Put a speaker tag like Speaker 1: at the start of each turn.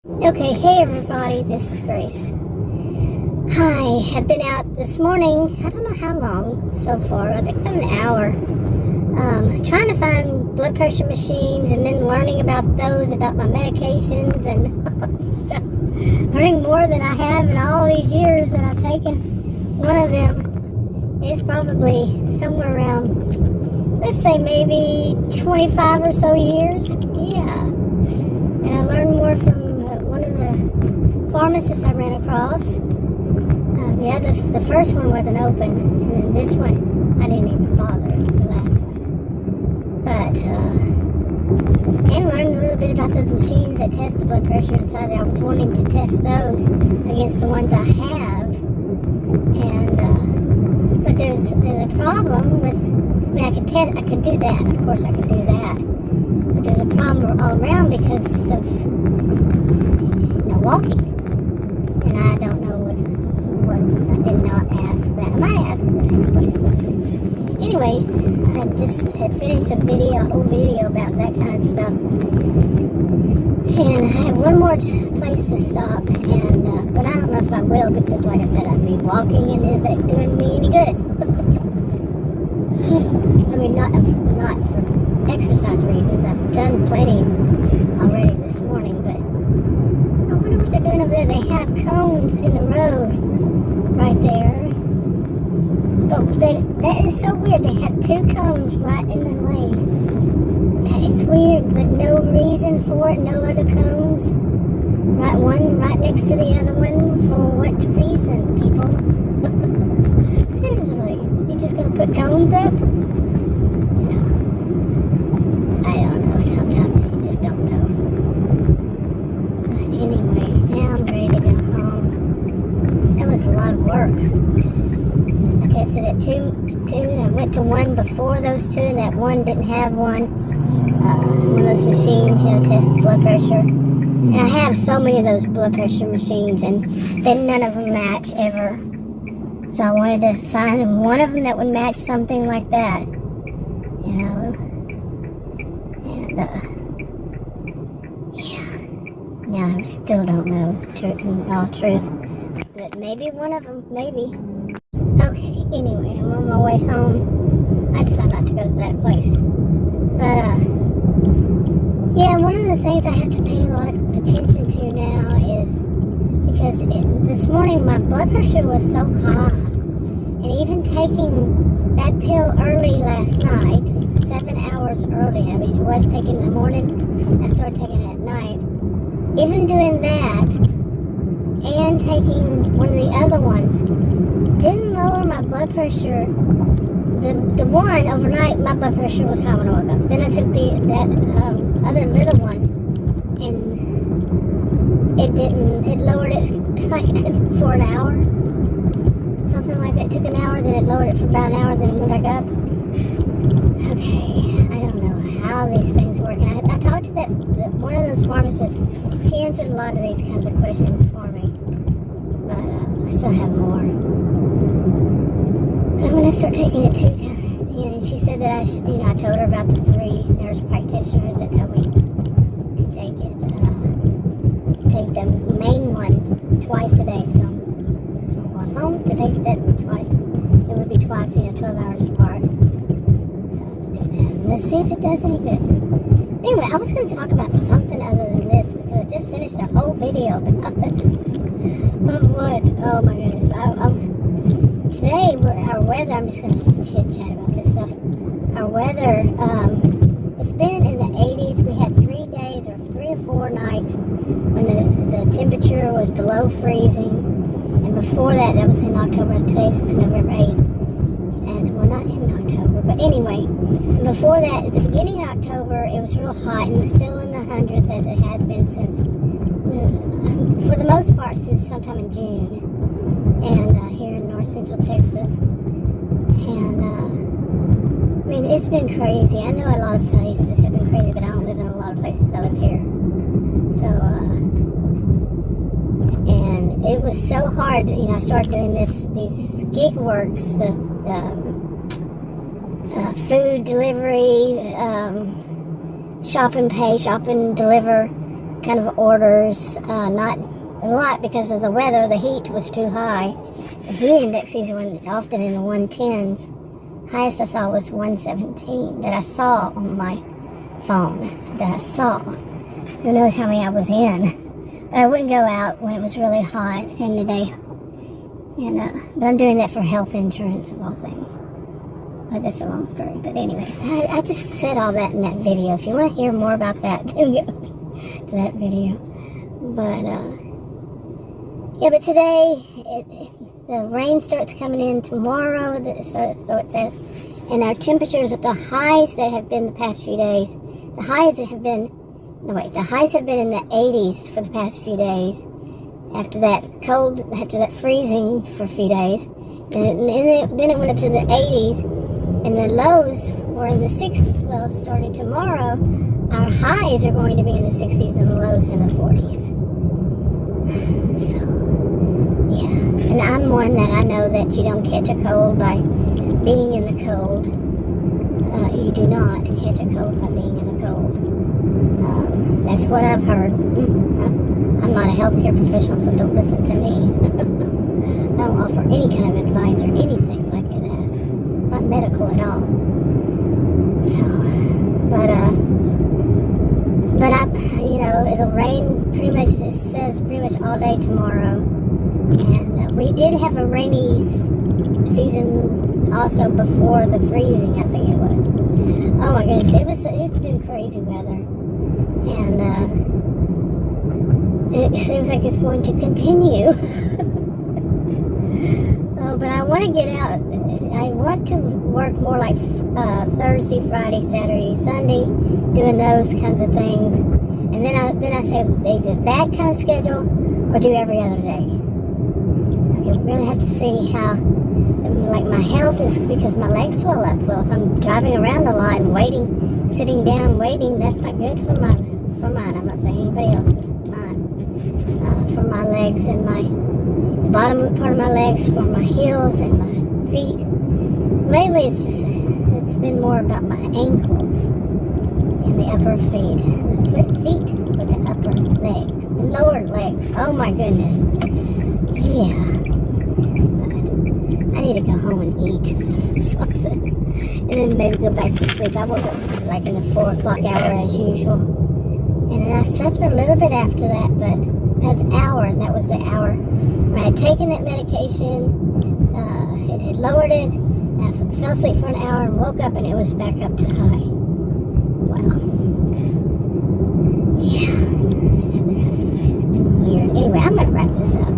Speaker 1: Okay, hey everybody, this is Grace. I have been out this morning, I don't know how long so far, I think about an hour, trying to find blood pressure machines and then learning about those, about my medications and stuff. Learning more than I have in all these years that I've taken. One of them is probably somewhere around, let's say maybe 25 or so years. Yeah. And I learned more from one of the pharmacists I ran across. The first one wasn't open, and then this one, I didn't even bother, the last one. But, and learned a little bit about those machines that test the blood pressure inside there. I was wanting to test those against the ones I have. And, but there's a problem with, I mean, I could do that, of course I could do that. But there's a problem all around because of, walking. And I don't know what I did not ask that. I might ask it the next place I go to. Anyway, I just had finished a whole video about that kind of stuff. And I have one more place to stop, and but I don't know if I will because, like I said, I'd be walking, and is it doing me any good? I mean, not for exercise reasons. I've done plenty already this morning, but I wonder what they're doing over there. They have cones in the road right there. But that is so weird. They have two cones right in the lane. That is weird, but no reason for it. No other cones. Right, one right next to the other one. For what reason, people? Seriously, you just gonna put cones up? I don't know. Sometimes you just don't know. But anyway, now I'm ready to go home. That was a lot of work. I tested at two. I went to one before those two, and that one didn't have one. One of those machines, test blood pressure. And I have so many of those blood pressure machines, and then none of them match ever. So I wanted to find one of them that would match something like that, And yeah. Now I still don't know in all truth, but maybe one of them, maybe. Okay, anyway, I'm on my way home. I decided not to go to that place. But, yeah, one of the things I have to pay a lot of attention to now is because this morning my blood pressure was so high. And even taking that pill early last night, 7 hours early, I mean, it was taken in the morning, I started taking it at night. Even doing that and taking one of the other ones didn't lower my blood pressure. The one overnight, my blood pressure was high when I woke up. Then I took that other little one, and it lowered it like for an hour. Something like that. It took an hour, then it lowered it for about an hour, then it went back up. Okay, I don't know how these things work. I talked to one of those pharmacists. She answered a lot of these kinds of questions for me, but I still have more. I'm going to start taking it 2 times. And she said that I told her about the 3 nurse practitioners that told me to take it. Take the main one twice a day. So I'm going home to take that twice. It would be twice, 12 hours apart. So I'll do that. Let's see if it does any good. Anyway, I was going to talk about something other than this because I just finished a whole video about it. But what? Oh my goodness. Today, our weather, I'm just going to chit-chat about this stuff. Our weather, it's been in the 80s. We had 3 days or 3 or 4 nights when the temperature was below freezing. And before that was in October. Today's November 8th. And, well, not in October, but anyway. Before that, at the beginning of October, it was real hot and still in the hundreds as it had been since, for the most part, since sometime in June. And here in north central Texas. And, I mean, it's been crazy. I know a lot of places have been crazy, but I don't live in a lot of places. I live here. So, and it was so hard. I started doing these gig works, the food delivery, shop and pay, shop and deliver, kind of orders, not a lot because of the weather. The heat was too high. The heat indexes were often in the 110s. Highest I saw was 117 that I saw on my phone. That I saw. Who knows how many I was in. But I wouldn't go out when it was really hot during the day. And but I'm doing that for health insurance of all things. But that's a long story. But anyway, I just said all that in that video. If you want to hear more about that, then go to that video. But yeah, but today the rain starts coming in tomorrow. So it says, and our temperatures at the highs that have been the past few days. The highs have been in the 80s for the past few days. After that freezing for a few days, and then it went up to the 80s, and the lows were in the 60s. Well, starting tomorrow, our highs are going to be in the 60s and the lows in the 40s. So, yeah. And I'm one that I know that you don't catch a cold by being in the cold. You do not catch a cold by being in the cold. That's what I've heard. I'm not a healthcare professional, so don't listen to me. I don't offer any kind of advice or anything like that. Not medical at all. So, but it'll rain pretty much, it says pretty much all day tomorrow. And we did have a rainy season also before the freezing, I think it was. Oh my goodness, it's been crazy weather. And it seems like it's going to continue. But I want to get out. I want to work more like Thursday, Friday, Saturday, Sunday, doing those kinds of things. And then I say either that kind of schedule or do every other day. Okay, we're going to have to see how, like my health is, because my legs swell up. Well, if I'm driving around a lot and waiting, sitting down waiting, that's not good for mine. I'm not saying anybody else's. Mine. For my legs and the bottom part of my legs, for my heels and my feet. Lately, it's been more about my ankles and the upper feet. The feet with the upper legs. The lower legs. Oh my goodness. Yeah. I need to go home and eat something. And then maybe go back to sleep. I woke up like in the 4 o'clock hour as usual. And then I slept a little bit after that, but an hour, and that was the hour when I had taken that medication. It had lowered it, and I fell asleep for an hour and woke up, and it was back up to high. Wow. Yeah, it's been weird. Anyway, I'm going to wrap this up.